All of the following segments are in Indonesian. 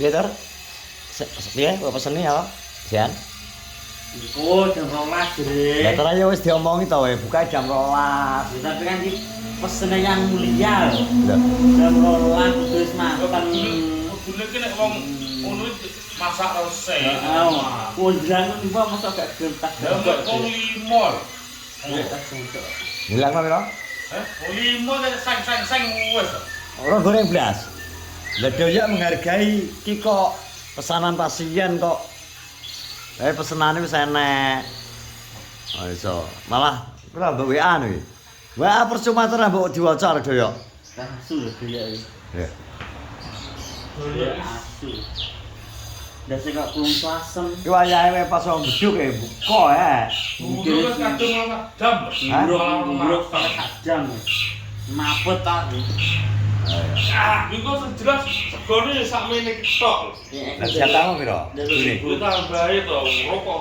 Piye to? Piye kok pesene ya, Jan? Iku jam 12, Jre. Ya terus ya wis diomongi to we, buka jam 12. Tapi kan di pesene yang mulia lho. Lho. Jam 12 wis makan. Kudune ki nek wong ngono masak resik. Heeh. Kondang niku mosok gak gentak. Ya mbok wong limol. Hilang apa piro? Wong limol nek seng wis. Ora goreng blas. Lah doyok menghargai ki kok pesanan pasien kok. Pesenane wis enek. Oh iso. Malah ora mbok WA iki. WA percuma terus mbok diwaca doyok. Asu lho dia iki. Ya. Asu. Dase kok kulung asem. Ki wayahe pas wong beduk e buka ya. Kudu wis kadung jam. Buruk sak jam. Mapet ta. Iku jelas segone sakmene ketok. Lah jatamu piro? Ini. Kuwi tambahe to rokok.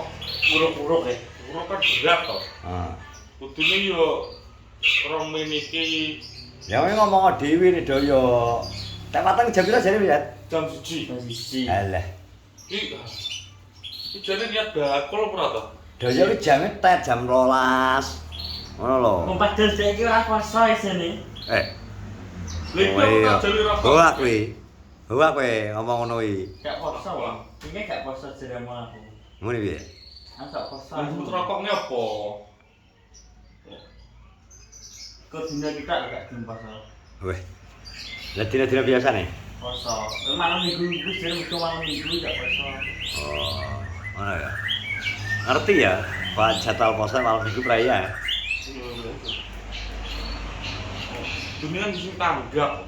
Uruk-uruk e. Rokok kan berat to. Heeh. Kudune yo rong men iki Ya wis ngomong dhewe nih doyok. Tak pateng jam piro jane ya? jam 1. Posisi. Alah. Iki jane niat bakul ora to? Doyok iki jame tet jam 12. Ngono lho. Kompak dhewe iki ora poso isine. Lha iki tak jeli rokok. Hoak kuwi. Hoak kowe ngomong ngono iki. Gak poso wae. Iki gak poso jeremu aku. Ngono piye? Antak poso. Lah rokoknya apa? Kok dina kita gak gelem poso. Weh. Lah dina-dina biasa nih. Poso. Malam minggu iku jeremu malam minggu gak poso. Oh, mana ya? Ngerti ya, Pak jadwal poso malam minggu peraya. Dunia sing tanggap.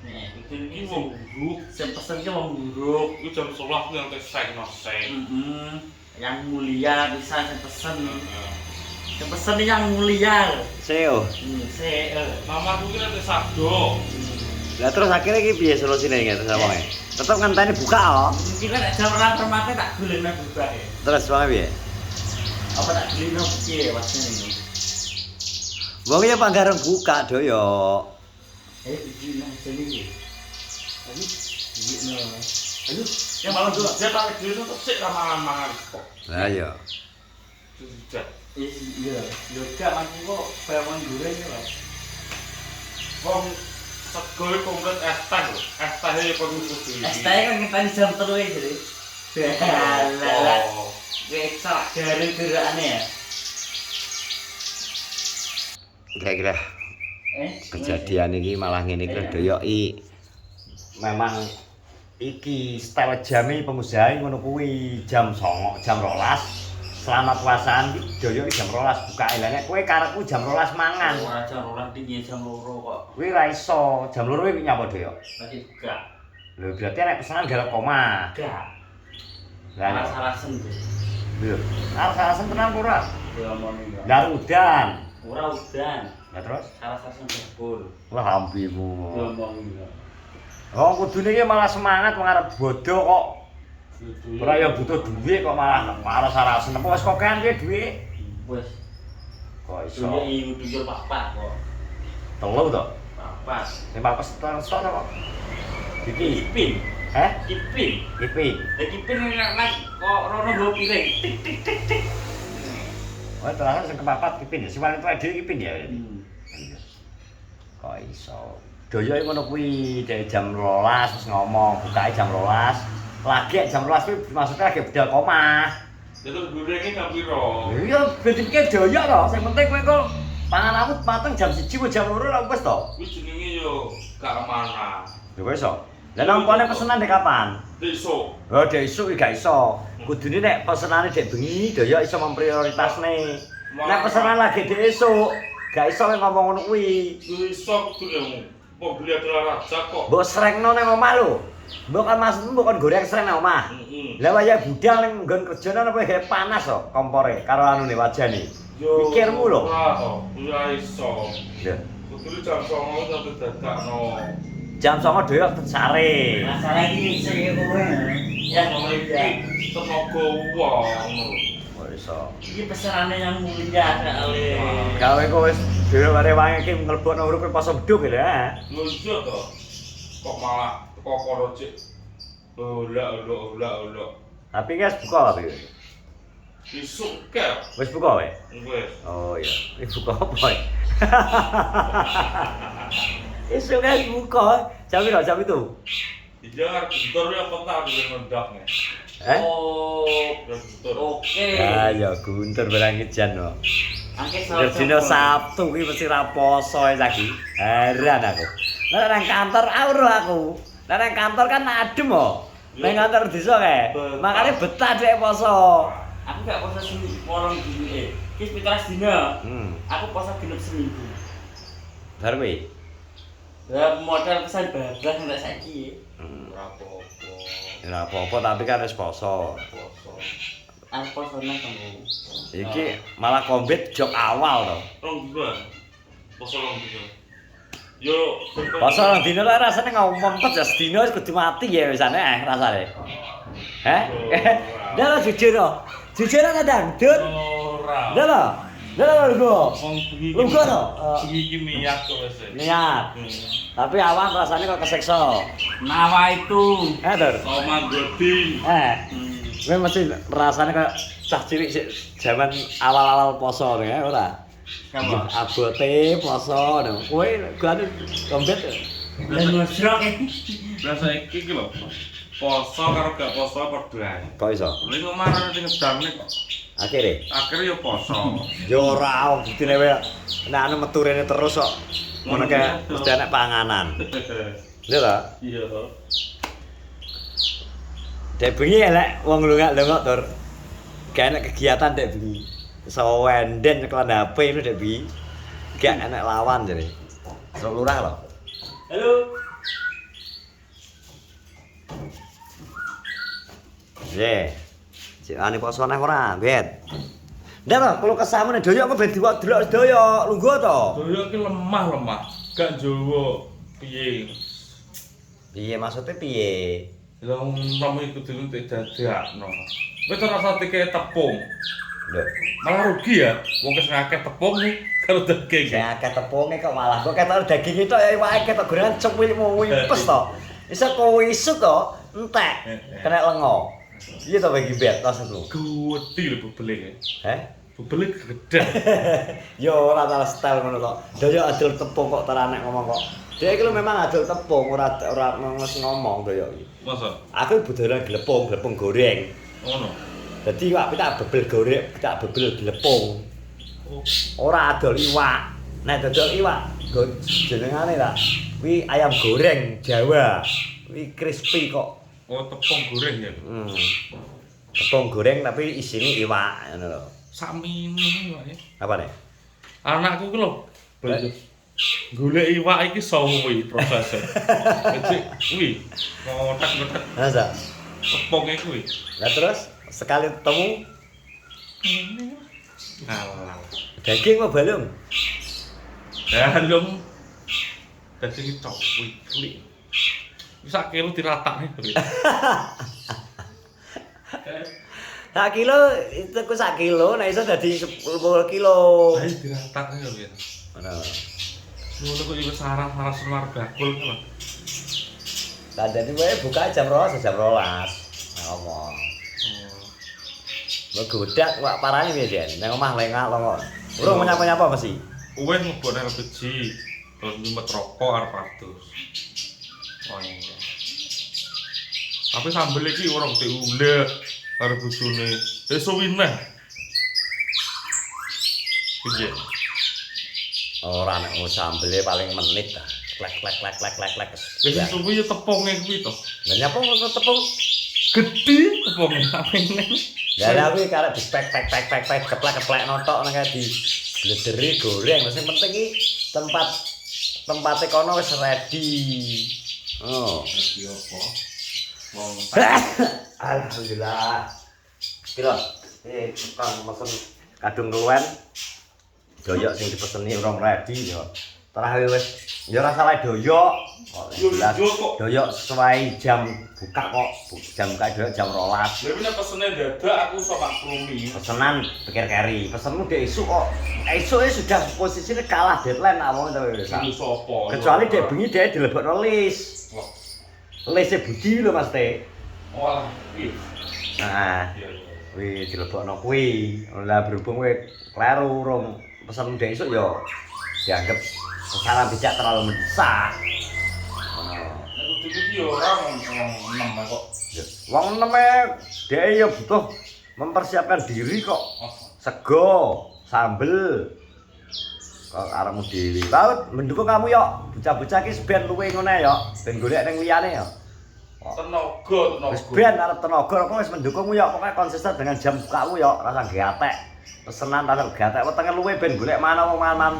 Nek iki Iki wong buruk. sing pesen ki wong buruk. Iki jam 11 yang seng no seng. Yang mulia bisa sing pesen. Sing pesen yang mulia. Seo. Mamaku ki nek sabdo. Lah terus akhirnya iki piye solusine iki terus wonge? Tetep ngenteni buka kok. Iki kan jam ora permate tak golekne buka ya. Terus wonge piye? Apa tak golekno piye wasine iki? Wong ya panggareng buka doyok. Iki nang sini iki. Iki no. Ayo, yang malam dulu dia tak dhewe tuh sik mangan kok. Lah iya. Sudah. Iya, yo gak mangko kok bawang goreng lho. Wong sego komplit es teh lho. Es teh e kok kudu. Es teh kan ngenteni jam 3 jadi. Lah. Wis sak garing gerakane ya. Kira-kira kejadian ini malah ngene iki doyok iki memang iki style jame pengusaha ngono kuwi jam 09.00 jam 12 selama puasaan iki doyok jam 12 buka elane kowe karepku jam 12 mangan Ora jam 12 dingin jam 2 kok. kuwi ra iso jam 2 iki nyapa doyok Tadi gak. lho berarti nek pesanan galak koma Gak. lah Salah-salasen tuh. lho alasan tenan ora Diomongin kok. ndar udan Ora udan. ya terus Salah-salasen jebul. wah ambimu Diomongin kok. oh kudune iki malah semangat mengarep bodoh kok ora ya butuh duit kok malah sarasen apa wis kokean piye duit Wes. kok iso Iya iku dijur papat kok. telu to Papat. sing papas stok kok iki Kipin. Kipin Lah kipin nek kok rono go piring. Tik tik tik tik. oh terus sing kepapat Kipin ya sing paling tuwa dhewe Kipin ya kok iso doyo iki ngono kuwi dari jam 12 terus ngomong bukae jam 12 lagi jam 12 kuwi maksudnya lagi bedal koma Itu gorengnya jam piro? iya berarti pikir doyo to sing penting kowe kok pangananmu mateng jam 1 jam 2 lah wis to Kuwi jenenge yo gak amanah. lho wis to lah nampane pesenan dek kapan Besok. oh dek isuk gak iso kudune nek pesenane dek bengi doyo iso memprioritasne nek pesenan lagi dek isuk gak iso ngomong ngono kuwi Besok kudu yang mobil adalah raja kok. mbok srengno nang omah lho mbok kan maksudmu mbok kon goreng sreng nang omah lah waya budal ning nggon kerjane apa gawe panas to kompore karo anune wajane pikirmu lho Ora iso. lho Kudu jam 09.00 sampe dadakno. jam 09.00 doyo sare Masalah iki sing kowe. Ya Ngono iki tenaga wong. kok iso iki pesenane yang mulia kali. gawe kok wis dhewe bare wangi iki mlebokno urip pas beduk lho ha Lho iya to. Kok malah kok cek Ola. Tapi guys buka apa? Isuk ke? Wis buka wae. Wes. Oh iya, ini buka apa ya? Isu kan buka, jam itu. Iya, bentar ya petang di mendaknya. Oh, Bentar. oke. Ah ya guntur barang ijan no. Angke Dina Sabtu kuwi mesti ra poso lagi. Heran aku. Nek nang kantor auro aku. Nek nang kantor kan adem kok. Nang kantor desa kae. Makane betah dhek poso. Aku gak poso seminggu, morong dini Kis 17 dina. Aku poso genep seminggu. Bar kuwi. Ya modal pesan bablas ndak saiki. Rapopo. Ora apa-apa tapi kan wis poso. Poso. Aku poso nang kamu. Iki malah kombit jok awal to. Rong dina. Poso rong dina. Yo, Poso rong dina lah rasane ngompet ya sedina wis kudu mati ya wisane rasane. Heh? Dah jujur no. Jujur ana dangdut. ora. Dah lo. Dah lo. Wong bengi. Lu kono. Iki niat to wis. Niat. Tapi awan rasanya kok kesekso. Nawa itu. Dur. Oma goding. Gue mesti rasanya kayak cah cilik sik zaman awal-awal poso ya ora. Kamu. Abote poso no. Kowe gane kombet. Dan musrok Rasa iki ki lho. Poso karo gak poso padha ae. Kok iso? Ning omah ora ning ngedamne kok. Akhire. Akhire yo poso. Yo ora bukine wae. Nek anu meturene terus kok. Ngono kae mesti enek panganan. Lho ta? Iya. Dek bengi elek wong lunga-lunga tur. Gak enek kegiatan dek bengi. Iso wenden nyekel HP itu dek bengi. Gak enek lawan jare. Terus lurah lho. Halo. Ye. Cek ane poso neh ora, Bet. Ndak lho, kalau kesamu nek doyok kok ben diwak delok sedaya, lungguh to. Doyok ki lemah. Gak Jawa. Piye? Piye maksudnya piye? Lah umpama iku dulu tak dadakno. Wis ora usah dikek tepung. Lho, Malah rugi ya. Wong kes ngakeh tepung nih karo daging. sing akeh tepunge kok malah kok ketok daging itu ya iwake ketok gorengan cuwil-muwil wipes to. Iso kowe isuk to, entek. Kena lengo. Iya to bagi Bet maksudku. Gede lho bebeling. Heh? Bebeling gede. Yo ora tau style ngono to. Doyok adol tepung kok teranek ngomong kok. Dia iki lho memang adol tepung ora ngomong doyok iki. Masa? Aku budalan glepung goreng. Ngono. Dadi iwak tak bebel goreng, tak bebel glepung. Oh, Ora adol iwak. Nek dodol iwak, jenengane ta. Kuwi ayam goreng Jawa. Kuwi crispy kok. oh tepung goreng ya. Tepung goreng tapi isine iwak ngono lho. Sakmene wae. Apa nih? Anakku ki lho. Golek iwak iki suwi prosesnya. Jadi kuwi ngotak-ngotak Masa? tepungnya kuwi. Lah terus sekali ketemu Alah. daging apa balung? Dalem. Dadi iki cok klik. Wis sak kilo diratakne. Sak kilo itu ku sak kilo, nek iso dadi 10 kilo. Ayo diratakne lho ya. Ngono. Ngono kok iki saraf-saraf semar bakul lho. Tandane wae buka jam 12, jam 12. Ngomong. Mbok godak wak parane piye, Den? Nang omah lengak lho. Urung nyapa-nyapa mesti. Uwen ngebone LPG. Terus nyumet rokok arep adus. Oh iya. Tapi sambel iki urung diulek karo bojone. Suwi meh. Piye? Ora nek sambele paling menit ta. Klek. Wis suwi ya tepunge kuwi to. Lah nyapa kok tepung? Gede tepunge sampeyan. Ya kuwi karek dispek keplek notok nang di glederi goreng. Sing penting iki tempate kono wis ready. Oh. Iki apa? Wong Alhamdulillah. Kira tukang mesen kadung keluwen. Doyok sing dipeseni urung ready yo. Terakhir wis ya ora salah doyok. Doyok sesuai jam buka kok. Jam buka doyok jam 12. Lha nek pesene dadak aku iso maklumi. Pesenan pikir keri. Pesenmu dek isuk kok. Isuke sudah posisinya kalah deadline awong to wis. Iku sapa? Kecuali dek bengi dek dilebokno list. Lise Budi lho Mas Te. Wah, iya. Nah, Iya, iya. kuwi dilebokno kuwi. Lah berhubung kowe kleru rong pesen ndek esuk ya dianggap kesalahan bijak terlalu mendesak. Ngono. Nek kudu iki ora ngomong 6 kok. Ya, wong neme dhek ya butuh mempersiapkan diri kok. Sego, sambel. Kok arepmu dhewe. Laut mendukung kamu yo. Bocah-bocah iki ben luwe ngene yo. Ben golek ning liyane yo. Tenaga, Wis tenaga. ben arep tenaga aku wis mendukungmu yo. Pokoke konsisten dengan jam bukamu yo. Rasa gatek. Pesenan rasa gatek wetenge luwe ben golek mana wong mangan.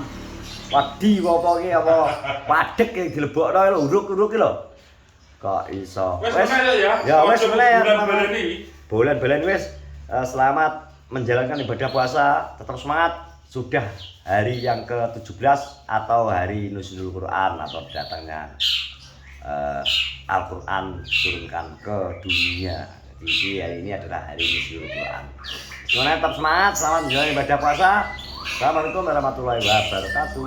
Wadi apa iki apa padhek iki dilebokno lho uruk-uruk iki lho. Kok iso. Wis meneh ya. Ya wis meneh ya. Bulan baleni. Bulan-bulan wis selamat menjalankan ibadah puasa, tetap semangat. Sudah hari yang ke-17 atau hari Nuzulul Quran atau datangnya Al-Quran turunkan ke dunia. Jadi hari ini adalah hari Nuzulul Quran. Semuanya tetap semangat, selamat menjalankan ibadah puasa. Assalamualaikum warahmatullahi wabarakatuh.